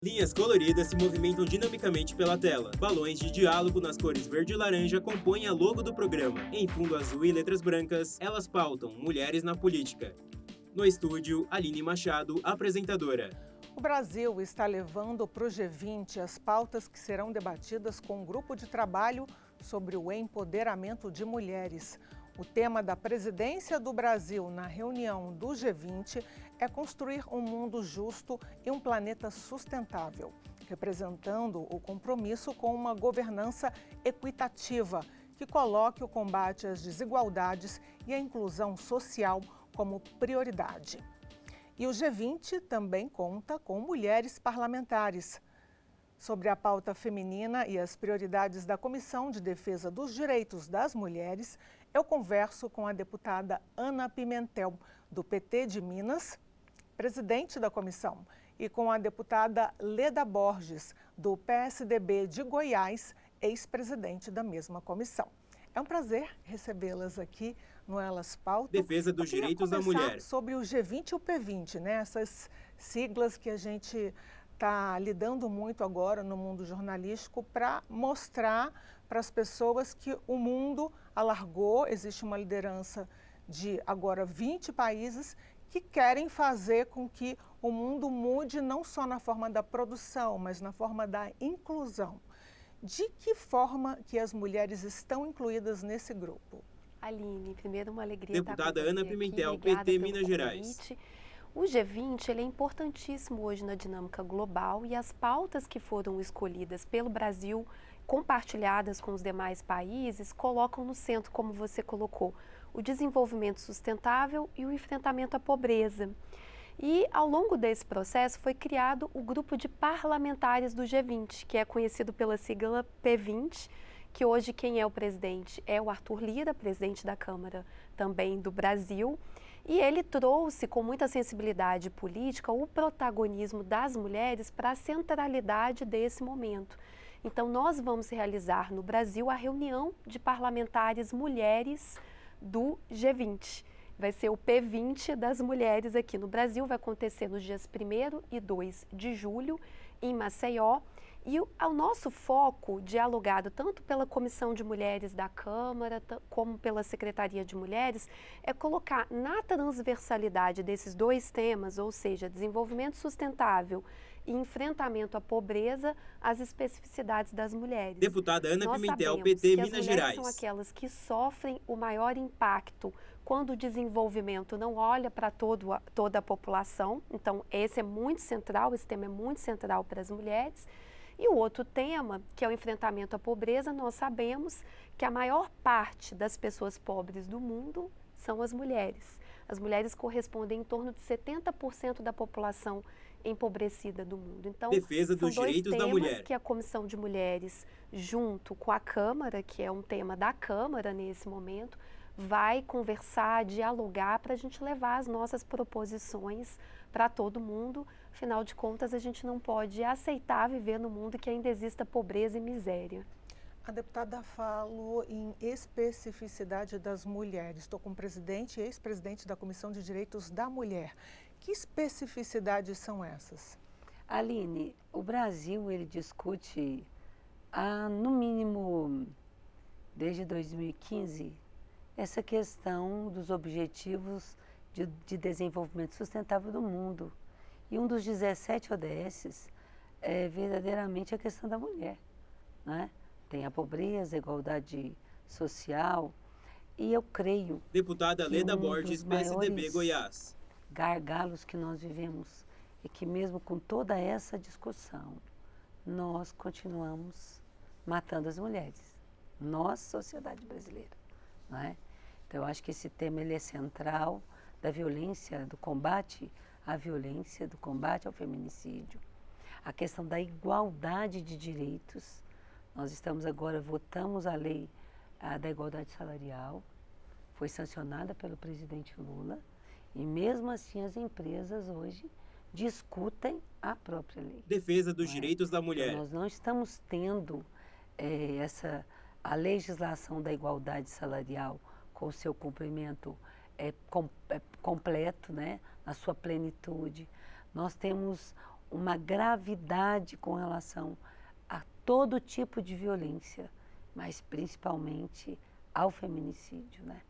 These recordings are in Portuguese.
Linhas coloridas se movimentam dinamicamente pela tela. Balões de diálogo nas cores verde e laranja compõem a logo do programa. Em fundo azul e letras brancas, elas pautam Mulheres na Política. No estúdio, Aline Machado, apresentadora. O Brasil está levando para o G20 as pautas que serão debatidas com um grupo de trabalho sobre o empoderamento de mulheres. O tema da presidência do Brasil na reunião do G20 é construir um mundo justo e um planeta sustentável, representando o compromisso com uma governança equitativa que coloque o combate às desigualdades e a inclusão social como prioridade. E o G20 também conta com mulheres parlamentares. Sobre a pauta feminina e as prioridades da Comissão de Defesa dos Direitos das Mulheres, eu converso com a deputada Ana Pimentel, do PT de Minas, presidente da comissão, e com a deputada Leda Borges, do PSDB de Goiás, ex-presidente da mesma comissão. É um prazer recebê-las aqui no Elas Pautam. Defesa dos Direitos da Mulher. Sobre o G20 e o P20, né? Essas siglas que a gente está lidando muito agora no mundo jornalístico para mostrar para as pessoas que o mundo alargou, existe uma liderança de agora 20 países que querem fazer com que o mundo mude não só na forma da produção, mas na forma da inclusão. De que forma que as mulheres estão incluídas nesse grupo? Aline, primeiro uma alegria Deputada estar com Ana você Pimentel, aqui, PT Minas Gerais. Convite. O G20 ele é importantíssimo hoje na dinâmica global e as pautas que foram escolhidas pelo Brasil, compartilhadas com os demais países, colocam no centro, como você colocou, o desenvolvimento sustentável e o enfrentamento à pobreza. E ao longo desse processo foi criado o grupo de parlamentares do G20, que é conhecido pela sigla P20, que hoje quem é o presidente é o Arthur Lira, presidente da Câmara também do Brasil, e ele trouxe com muita sensibilidade política o protagonismo das mulheres para a centralidade desse momento. Então nós vamos realizar no Brasil a reunião de parlamentares mulheres do G20. Vai ser o P20 das mulheres aqui no Brasil, vai acontecer nos dias 1º e 2 de julho, em Maceió. E o nosso foco, dialogado tanto pela Comissão de Mulheres da Câmara, como pela Secretaria de Mulheres, é colocar na transversalidade desses dois temas, ou seja, desenvolvimento sustentável e enfrentamento à pobreza, as especificidades das mulheres. Deputada Ana Nós Pimentel, sabemos PT que as Minas mulheres Gerais. são aquelas que sofrem o maior impacto quando o desenvolvimento não olha para toda a população. Então, esse é muito central, esse tema é muito central para as mulheres. E o outro tema, que é o enfrentamento à pobreza, nós sabemos que a maior parte das pessoas pobres do mundo são as mulheres. As mulheres correspondem em torno de 70% da população empobrecida do mundo. Então, Defesa dos Direitos da Mulher. são dois temas que a Comissão de Mulheres, junto com a Câmara, que é um tema da Câmara nesse momento, vai conversar, dialogar para a gente levar as nossas proposições para todo mundo. Afinal de contas, a gente não pode aceitar viver num mundo que ainda exista pobreza e miséria. A deputada falou em especificidade das mulheres. Estou com o presidente e ex-presidente da Comissão de Direitos da Mulher. Que especificidades são essas? Aline, o Brasil ele discute no mínimo desde 2015 essa questão dos objetivos de desenvolvimento sustentável do mundo. E um dos 17 ODSs é verdadeiramente a questão da mulher, né? Tem a pobreza, a igualdade social, e eu creio Deputada que Leda um Borges, dos PSDB maiores Goiás. gargalos que nós vivemos é que mesmo com toda essa discussão, nós continuamos matando as mulheres, nós, sociedade brasileira, não é? Então eu acho que esse tema ele é central, da violência, do combate à violência, do combate ao feminicídio, a questão da igualdade de direitos. Nós estamos agora, votamos a lei da igualdade salarial, foi sancionada pelo presidente Lula, e mesmo assim as empresas hoje discutem a própria lei. Defesa dos Direitos da Mulher. Então, nós não estamos tendo a legislação da igualdade salarial com o seu cumprimento completo, né, na sua plenitude. Nós temos uma gravidade com relação a todo tipo de violência, mas principalmente ao feminicídio, né?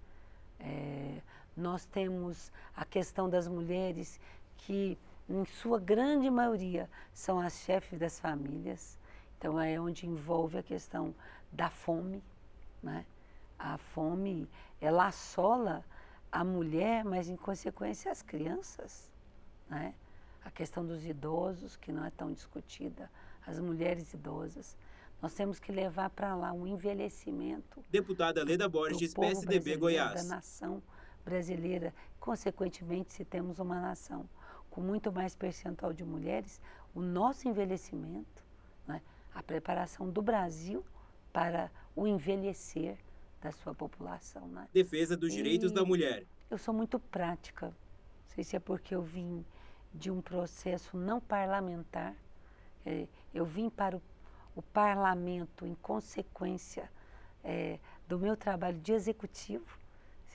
Nós temos a questão das mulheres que, em sua grande maioria, são as chefes das famílias. Então, é onde envolve a questão da fome, né? A fome, ela assola a mulher, mas, em consequência, as crianças, né? A questão dos idosos, que não é tão discutida, as mulheres idosas. Nós temos que levar para lá um envelhecimento. Deputada Leda Borges, PSDB Goiás. Da nação brasileira. Consequentemente, se temos uma nação com muito mais percentual de mulheres, o nosso envelhecimento, né, a preparação do Brasil para o envelhecer da sua população. Né? Defesa dos direitos da mulher. Eu sou muito prática. Não sei se é porque eu vim de um processo não parlamentar. Eu vim para o parlamento em consequência do meu trabalho de executivo,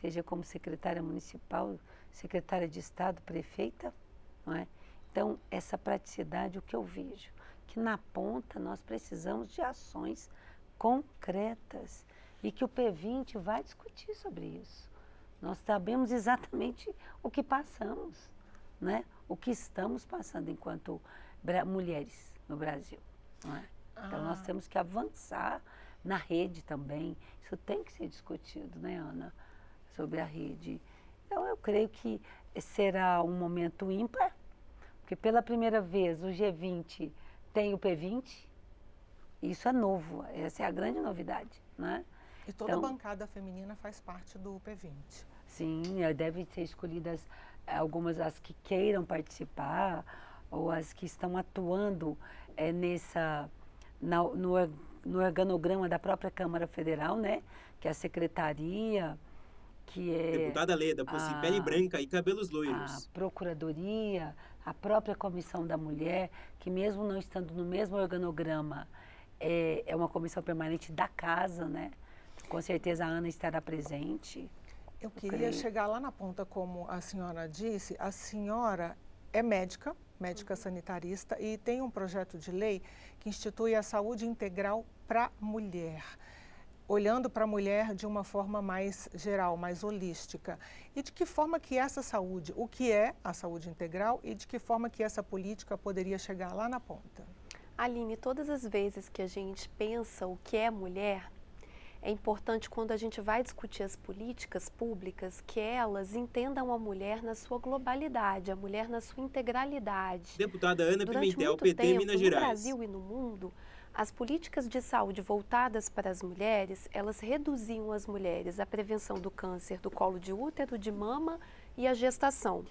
seja como secretária municipal, secretária de Estado, prefeita, não é? Então, essa praticidade, o que eu vejo? Que na ponta nós precisamos de ações concretas e que o P20 vai discutir sobre isso. Nós sabemos exatamente o que passamos, né? O que estamos passando enquanto mulheres no Brasil, não é? Então, nós temos que avançar na rede também. Isso tem que ser discutido, né, Ana? Sobre a rede. Então, eu creio que será um momento ímpar, porque pela primeira vez o G20 tem o P20. Isso é novo, essa é a grande novidade, né? E toda a bancada feminina faz parte do P20. Sim, devem ser escolhidas algumas as que queiram participar ou as que estão atuando no organograma da própria Câmara Federal, né? Que é a secretaria, que é... Deputada Leda, possui pele branca e cabelos loiros. A Procuradoria, a própria Comissão da Mulher, que mesmo não estando no mesmo organograma, é uma comissão permanente da casa, né? Com certeza a Ana estará presente. Eu queria chegar lá na ponta, como a senhora disse. A senhora é médica sanitarista, e tem um projeto de lei que institui a saúde integral para a mulher, olhando para a mulher de uma forma mais geral, mais holística. E de que forma que essa saúde, o que é a saúde integral e de que forma que essa política poderia chegar lá na ponta? Aline, todas as vezes que a gente pensa o que é mulher, é importante, quando a gente vai discutir as políticas públicas, que elas entendam a mulher na sua globalidade, a mulher na sua integralidade. Deputada Ana Durante Pimentel, muito PT tempo, Minas Gerais. No Brasil e no mundo, as políticas de saúde voltadas para as mulheres, elas reduziam as mulheres à prevenção do câncer do colo de útero, de mama e a gestação.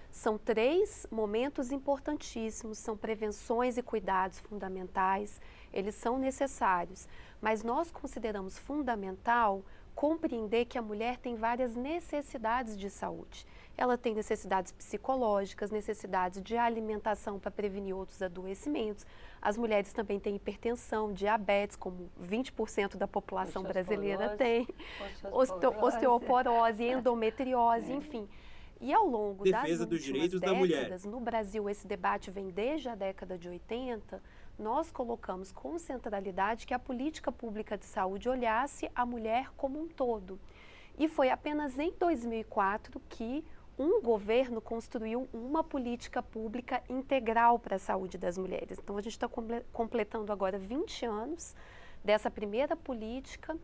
São 3 momentos importantíssimos, são prevenções e cuidados fundamentais, eles são necessários, mas nós consideramos fundamental compreender que a mulher tem várias necessidades de saúde. Ela tem necessidades psicológicas, necessidades de alimentação para prevenir outros adoecimentos. As mulheres também têm hipertensão, diabetes, como 20% da população brasileira tem, osteoporose, endometriose, enfim. E ao longo das últimas décadas, no Brasil, esse debate vem desde a década de 80, nós colocamos com centralidade que a política pública de saúde olhasse a mulher como um todo. E foi apenas em 2004 que um governo construiu uma política pública integral para a saúde das mulheres. Então, a gente está completando agora 20 anos dessa primeira política.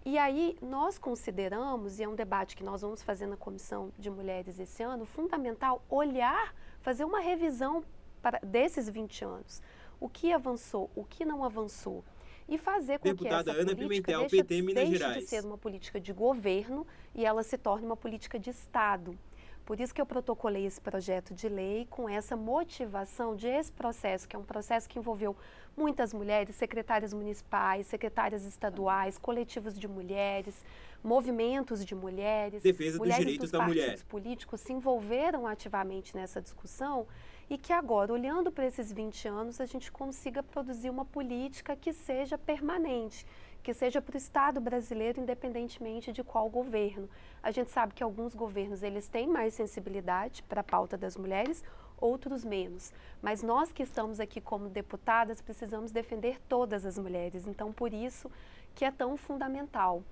E aí nós consideramos, e é um debate que nós vamos fazer na Comissão de Mulheres esse ano, fundamental olhar, fazer uma revisão desses 20 anos. O que avançou, o que não avançou. E fazer com que essa política deixe de ser uma política de governo e ela se torne uma política de Estado. Por isso que eu protocolei esse projeto de lei com essa motivação desse processo, que é um processo que envolveu muitas mulheres, secretárias municipais, secretárias estaduais, coletivos de mulheres, movimentos de mulheres, defesa dos direitos da mulher. Partidos políticos se envolveram ativamente nessa discussão e que agora, olhando para esses 20 anos, a gente consiga produzir uma política que seja permanente, que seja para o Estado brasileiro, independentemente de qual governo. A gente sabe que alguns governos eles têm mais sensibilidade para a pauta das mulheres, outros menos. Mas nós que estamos aqui como deputadas precisamos defender todas as mulheres, então por isso que é tão fundamental.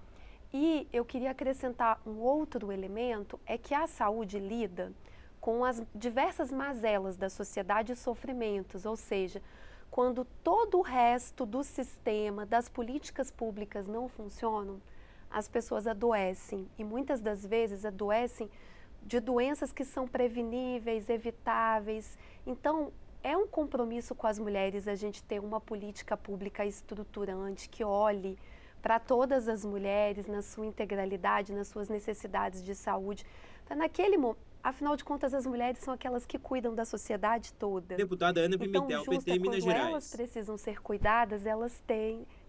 E eu queria acrescentar um outro elemento, é que a saúde lida com as diversas mazelas da sociedade e sofrimentos, ou seja, quando todo o resto do sistema, das políticas públicas não funcionam, as pessoas adoecem e muitas das vezes adoecem de doenças que são preveníveis, evitáveis. Então, é um compromisso com as mulheres a gente ter uma política pública estruturante que olhe para todas as mulheres na sua integralidade, nas suas necessidades de saúde. Para naquele momento, afinal de contas, as mulheres são aquelas que cuidam da sociedade toda. Deputada Ana Pimentel, então, PT Minas Gerais. Quando elas precisam ser cuidadas, elas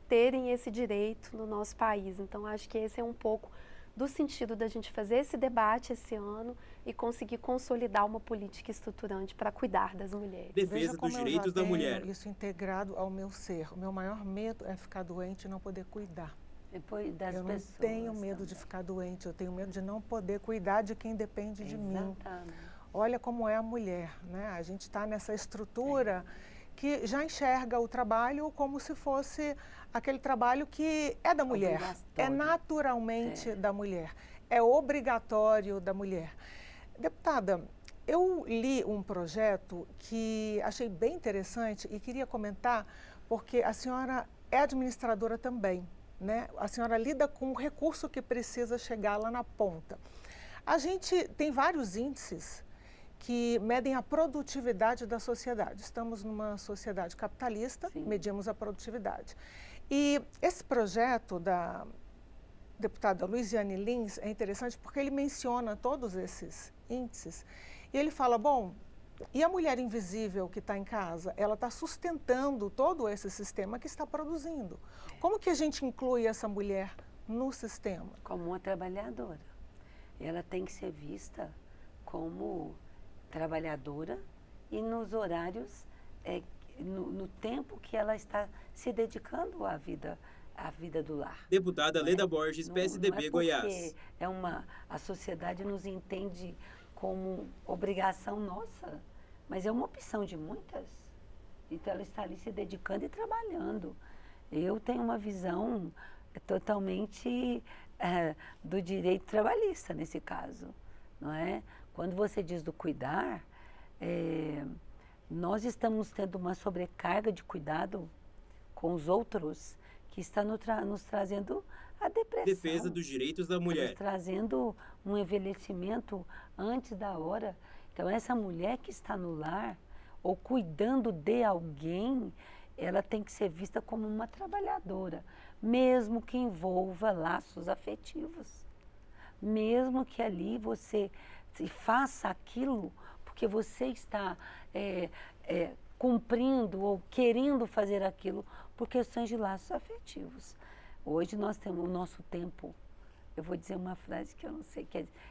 terem esse direito no nosso país. Então, acho que esse é um pouco do sentido da gente fazer esse debate esse ano e conseguir consolidar uma política estruturante para cuidar das mulheres. Defesa dos direitos da mulher. Isso integrado ao meu ser. O meu maior medo é ficar doente e não poder cuidar. Depois das eu não pessoas tenho medo também. de ficar doente, eu tenho medo de não poder cuidar de quem depende de mim. Exatamente. Olha como é a mulher, né? A gente está nessa estrutura que já enxerga o trabalho como se fosse aquele trabalho que é da mulher, é naturalmente da mulher, é obrigatório da mulher. Deputada, eu li um projeto que achei bem interessante e queria comentar, porque a senhora é administradora também, né? A senhora lida com o recurso que precisa chegar lá na ponta. A gente tem vários índices que medem a produtividade da sociedade. Estamos numa sociedade capitalista, Sim. medimos a produtividade. E esse projeto da deputada Luiziane Lins é interessante porque ele menciona todos esses índices e ele fala, bom, e a mulher invisível que está em casa, ela está sustentando todo esse sistema que está produzindo. Como que a gente inclui essa mulher no sistema? Como uma trabalhadora. Ela tem que ser vista como trabalhadora e nos horários, no tempo que ela está se dedicando à vida do lar. Deputada Leda Borges, PSDB, Goiás. A sociedade nos entende como obrigação nossa, mas é uma opção de muitas. Então ela está ali se dedicando e trabalhando. Eu tenho uma visão totalmente do direito trabalhista nesse caso, não é? Quando você diz do cuidar, nós estamos tendo uma sobrecarga de cuidado com os outros que está nos trazendo a depressão. Defesa dos direitos da mulher. Nos trazendo um envelhecimento antes da hora. Então, essa mulher que está no lar ou cuidando de alguém, ela tem que ser vista como uma trabalhadora, mesmo que envolva laços afetivos. Mesmo que ali você faça aquilo porque você está cumprindo ou querendo fazer aquilo por questões de laços afetivos. Hoje nós temos o nosso tempo, eu vou dizer uma frase que eu não sei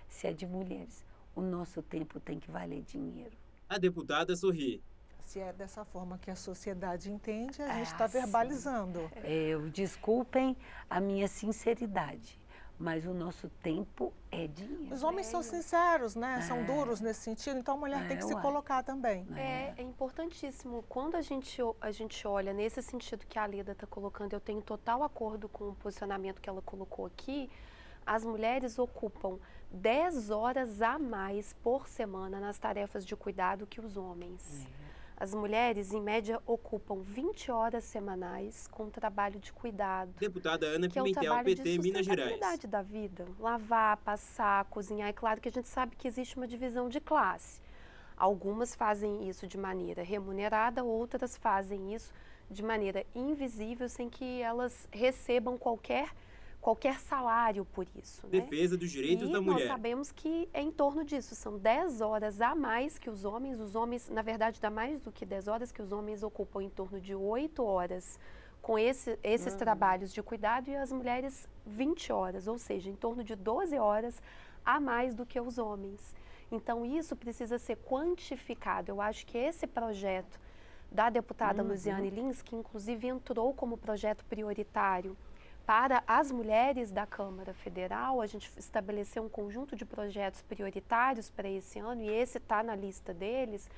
se é de mulheres, o nosso tempo tem que valer dinheiro. A deputada sorri. Se é dessa forma que a sociedade entende, a gente está verbalizando. Desculpem a minha sinceridade, mas o nosso tempo é dinheiro. Os homens são sinceros, né? São duros nesse sentido, então a mulher tem que se colocar também. É importantíssimo. Quando a gente olha nesse sentido que a Leda está colocando, eu tenho total acordo com o posicionamento que ela colocou aqui, as mulheres ocupam 10 horas a mais por semana nas tarefas de cuidado que os homens. As mulheres, em média, ocupam 20 horas semanais com trabalho de cuidado. Deputada Ana que é o Pimentel, trabalho PT, de Minas Gerais. sustentabilidade da vida. Lavar, passar, cozinhar. É claro que a gente sabe que existe uma divisão de classe. Algumas fazem isso de maneira remunerada, outras fazem isso de maneira invisível, sem que elas recebam qualquer salário por isso. Né? Defesa dos direitos da mulher. Nós sabemos que é em torno disso, são 10 horas a mais que os homens, na verdade, dá mais do que 10 horas, que os homens ocupam em torno de 8 horas com esses trabalhos de cuidado e as mulheres 20 horas, ou seja, em torno de 12 horas a mais do que os homens. Então, isso precisa ser quantificado. Eu acho que esse projeto da deputada Luiziane Lins, que inclusive entrou como projeto prioritário para as mulheres da Câmara Federal, a gente estabeleceu um conjunto de projetos prioritários para esse ano e esse está na lista deles.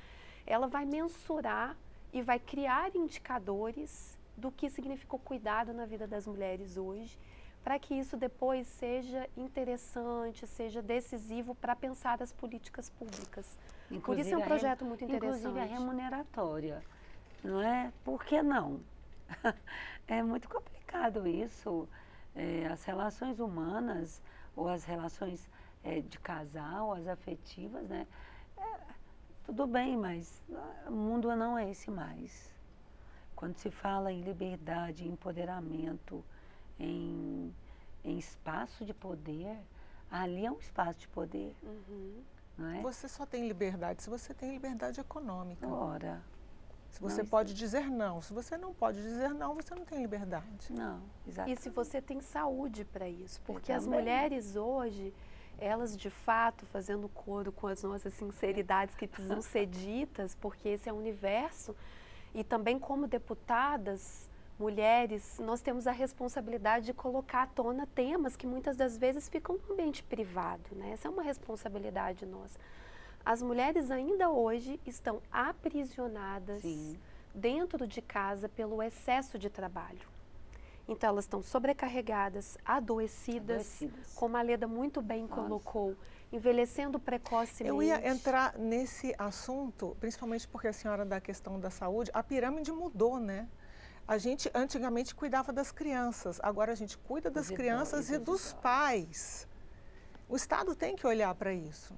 ela vai mensurar e vai criar indicadores do que significou cuidado na vida das mulheres hoje, para que isso depois seja interessante, seja decisivo para pensar as políticas públicas. Por isso é um projeto muito interessante. Inclusive a remuneratória, não é? Por que não? É muito complicado isso. As relações humanas ou as relações de casal, as afetivas, né? Tudo bem, mas o mundo não é esse mais. Quando se fala em liberdade, em empoderamento, em espaço de poder, ali é um espaço de poder. Não é? Você só tem liberdade se você tem liberdade econômica. Ora. Se você pode dizer não. Se você não pode dizer não, você não tem liberdade. Não, exatamente. E se você tem saúde para isso. Porque as também. mulheres hoje, elas de fato, fazendo coro com as nossas sinceridades que precisam ser ditas, porque esse é o universo, e também como deputadas, mulheres, nós temos a responsabilidade de colocar à tona temas que muitas das vezes ficam no ambiente privado, né? Essa é uma responsabilidade nossa. As mulheres ainda hoje estão aprisionadas dentro de casa pelo excesso de trabalho. Então elas estão sobrecarregadas, adoecidas. Como a Leda muito bem colocou, envelhecendo precocemente. Eu ia entrar nesse assunto, principalmente porque a senhora da questão da saúde, a pirâmide mudou, né? A gente antigamente cuidava das crianças, agora a gente cuida das crianças e dos pais. O Estado tem que olhar para isso.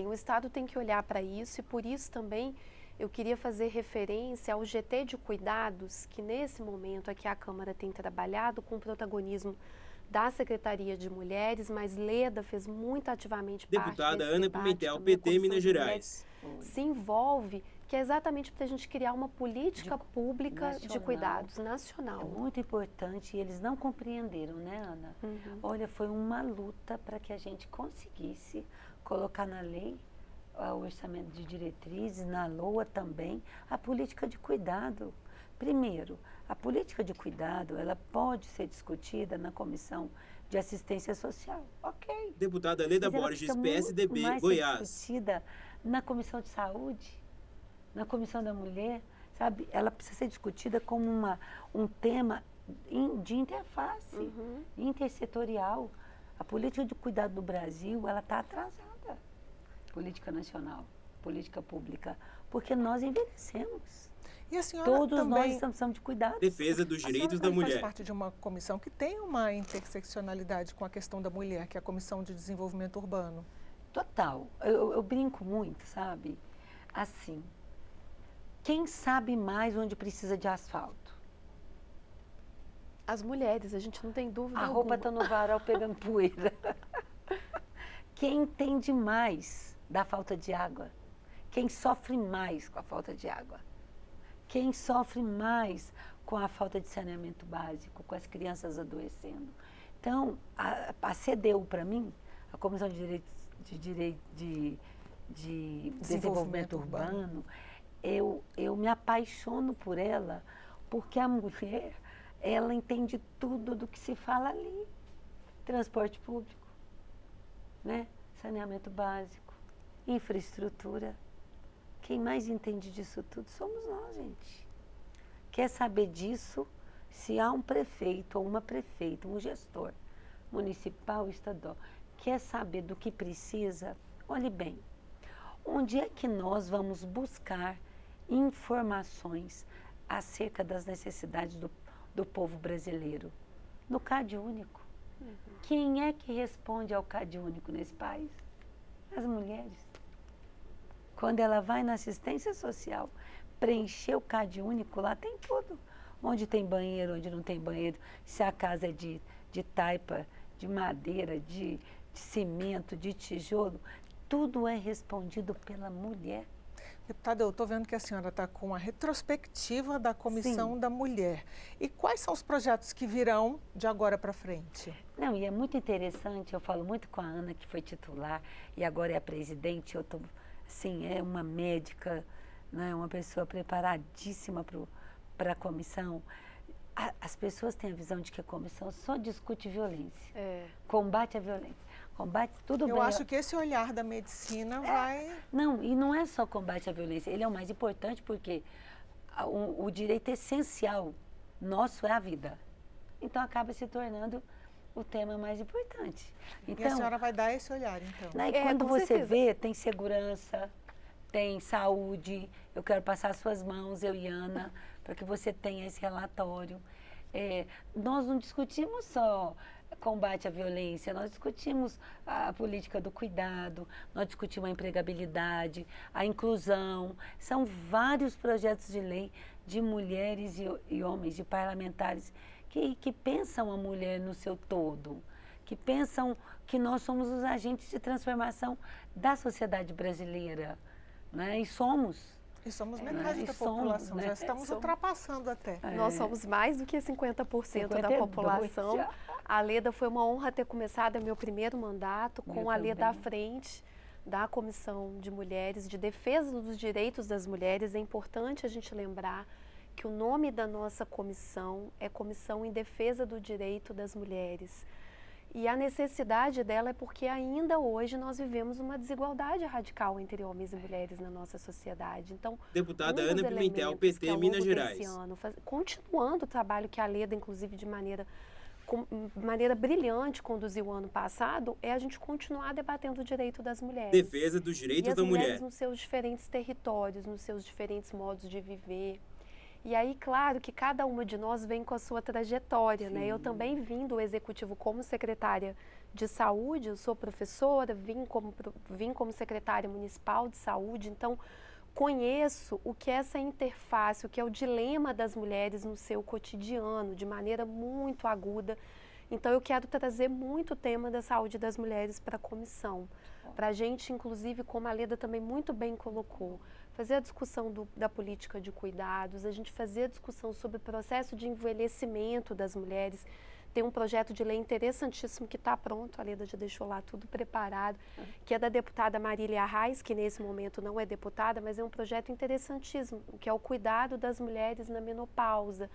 O Estado tem que olhar para isso e por isso também eu queria fazer referência ao GT de Cuidados, que nesse momento aqui a Câmara tem trabalhado com o protagonismo da Secretaria de Mulheres, mas Leda fez muito ativamente parte desse Deputada Ana debate, Pimentel, também a PT, Comissão Minas de Gerais. Se envolve, que é exatamente para a gente criar uma política pública nacional. de cuidados nacional. É muito importante e eles não compreenderam, né, Ana? Olha, foi uma luta para que a gente conseguisse colocar na lei o orçamento de diretrizes, na LOA também, a política de cuidado. Primeiro, a política de cuidado, ela pode ser discutida na Comissão de Assistência Social, ok. Deputada Leda Borges, PSDB, Goiás. Ser discutida na Comissão de Saúde, na Comissão da Mulher, sabe? Ela precisa ser discutida como um tema de interface, intersetorial. A política de cuidado do Brasil, ela está atrasada. Política nacional, política pública, porque nós envelhecemos. E a senhora Todos também, nós precisamos de cuidado. Defesa dos direitos da mulher. faz parte de uma comissão que tem uma interseccionalidade com a questão da mulher, que é a Comissão de Desenvolvimento Urbano. Total. Eu brinco muito, sabe? Assim, quem sabe mais onde precisa de asfalto? As mulheres, a gente não tem dúvida A alguma. roupa está no varal pegando poeira. Quem entende mais da falta de água? Quem sofre mais com a falta de água? Quem sofre mais com a falta de saneamento básico, com as crianças adoecendo? Então, a CDU, para mim, a Comissão de Desenvolvimento Urbano, eu me apaixono por ela, porque a mulher, ela entende tudo do que se fala ali. Transporte público, né? Saneamento básico, infraestrutura. Quem mais entende disso tudo somos nós, gente. Quer saber disso? Se há um prefeito ou uma prefeita, um gestor municipal, estadual, quer saber do que precisa, olhe bem. Onde é que nós vamos buscar informações acerca das necessidades do povo brasileiro? No CAD único. Quem é que responde ao CAD único nesse país? As mulheres. Quando ela vai na assistência social, preencher o CAD único, lá tem tudo. Onde tem banheiro, onde não tem banheiro, se a casa é de taipa, de madeira, de cimento, de tijolo, tudo é respondido pela mulher. Deputada, eu estou vendo que a senhora está com a retrospectiva da Comissão da Mulher. E quais são os projetos que virão de agora para frente? Não, e é muito interessante, eu falo muito com a Ana, que foi titular e agora é a presidente, eu tô, assim, é uma médica, né, uma pessoa preparadíssima para a comissão. As pessoas têm a visão de que a comissão só discute violência, É. combate à violência, combate tudo bem. Eu acho que esse olhar da medicina vai... Não, e não é só combate à violência, ele é o mais importante porque o direito essencial nosso é a vida. Então acaba se tornando o tema mais importante. Então, E a senhora vai dar esse olhar, então. né, e É, quando com você certeza. vê, tem segurança, tem saúde, eu quero passar as suas mãos, eu e Ana, para que você tenha esse relatório. Nós não discutimos só combate à violência, nós discutimos a política do cuidado, nós discutimos a empregabilidade, a inclusão. São vários projetos de lei de mulheres e homens, de parlamentares, que pensam a mulher no seu todo, que pensam que nós somos os agentes de transformação da sociedade brasileira, né? E somos. E somos metade e da somos, população, né? já estamos Somos. ultrapassando até. Nós somos mais do que 50% da 52 população. já. A Leda, foi uma honra ter começado meu primeiro mandato com Meu a Leda à também. frente da Comissão de Mulheres, de Defesa dos Direitos das Mulheres. É importante a gente lembrar que o nome da nossa comissão é Comissão em Defesa do Direito das Mulheres. E a necessidade dela é porque ainda hoje nós vivemos uma desigualdade radical entre homens e mulheres na nossa sociedade. Então, Deputada um dos Ana Pimentel, elementos PT, que ao Minas longo Gerais. desse ano, continuando o trabalho que a Leda, inclusive de maneira brilhante, conduziu o ano passado, é a gente continuar debatendo o direito das mulheres. Defesa dos E direitos as da mulheres mulher. nos seus diferentes territórios, nos seus diferentes modos de viver. E aí, claro que cada uma de nós vem com a sua trajetória, né? Eu também vim do Executivo como secretária de Saúde, eu sou professora, vim como secretária municipal de saúde, então conheço o que é essa interface, o que é o dilema das mulheres no seu cotidiano, de maneira muito aguda. Então, eu quero trazer muito o tema da saúde das mulheres para a comissão. Para a gente, inclusive, como a Leda também muito bem colocou, fazer a discussão da política de cuidados, a gente fazer a discussão sobre o processo de envelhecimento das mulheres. Tem um projeto de lei interessantíssimo que está pronto, a Leda já deixou lá tudo preparado, que é da deputada Marília Arraes, que nesse momento não é deputada, mas é um projeto interessantíssimo, que é o cuidado das mulheres na menopausa.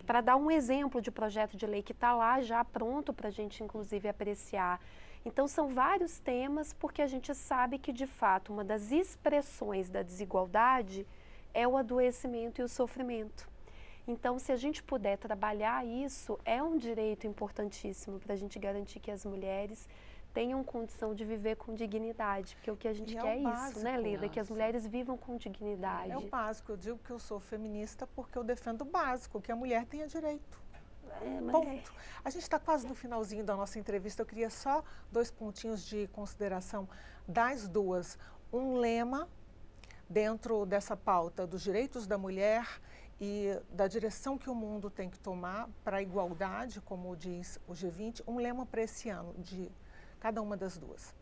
Para dar um exemplo de projeto de lei que está lá já pronto para a gente, inclusive, apreciar. Então, são vários temas, porque a gente sabe que, de fato, uma das expressões da desigualdade é o adoecimento e o sofrimento. Então, se a gente puder trabalhar isso, é um direito importantíssimo para a gente garantir que as mulheres tenham condição de viver com dignidade, porque o que a gente quer é isso, né, Leda? Que as mulheres vivam com dignidade. É o básico. Eu digo que eu sou feminista porque eu defendo o básico, que a mulher tenha direito. Ponto. A gente está quase no finalzinho da nossa entrevista. Eu queria só 2 pontinhos de consideração das duas. Um lema dentro dessa pauta dos direitos da mulher e da direção que o mundo tem que tomar para a igualdade, como diz o G20, um lema para esse ano, de cada uma das duas.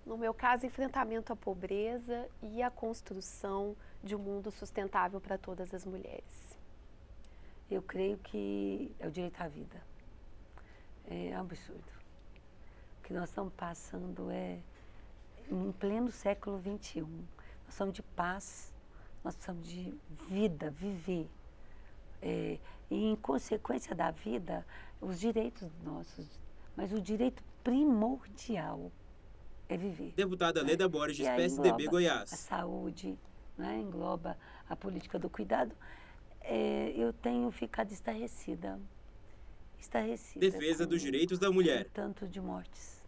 No meu caso, enfrentamento à pobreza e a construção de um mundo sustentável para todas as mulheres. Eu creio que é o direito à vida. É absurdo. O que nós estamos passando é em pleno século XXI. Nós precisamos de paz, nós precisamos de vida, viver. E em consequência da vida, os direitos nossos, mas o direito primordial é viver. Deputada Leda Borges, E aí PSDB engloba Goiás. a saúde, né? Engloba a política do cuidado. Eu tenho ficado estarrecida. Defesa dos direitos da mulher. Tanto de mortes,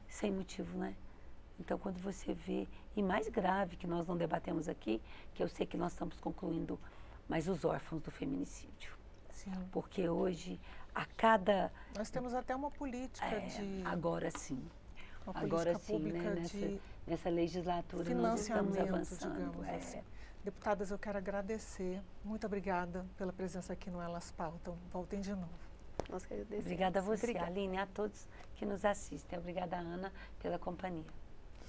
sem motivo, né? Então, quando você vê, e mais grave que nós não debatemos aqui, que eu sei que nós estamos concluindo, mas os órfãos do feminicídio. Sim. Porque hoje, a cada... Nós temos até uma política de... Agora sim. Uma Agora política sim, pública né? de nessa legislatura nós estamos financiamento, avançando. digamos assim. Deputadas, eu quero agradecer. Muito obrigada pela presença aqui no Elas Pautam. Voltem de novo. Nós que agradecemos. Obrigada a você, Obrigada. Aline, a todos que nos assistem. Obrigada, Ana, pela companhia.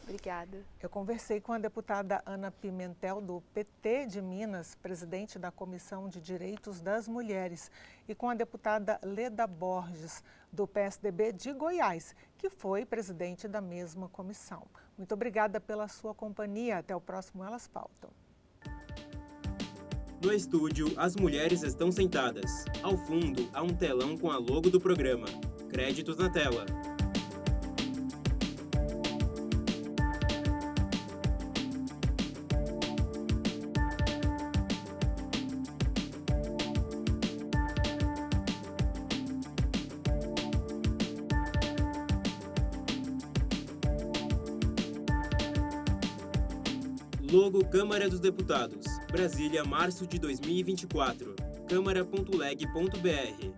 Obrigada. Eu conversei com a deputada Ana Pimentel, do PT de Minas, presidente da Comissão de Direitos das Mulheres, e com a deputada Leda Borges, do PSDB de Goiás, que foi presidente da mesma comissão. Muito obrigada pela sua companhia. Até o próximo Elas Pautam. No estúdio, as mulheres estão sentadas. Ao fundo, há um telão com a logo do programa. Créditos na tela. Logo Câmara dos Deputados. Brasília, março de 2024. câmara.leg.br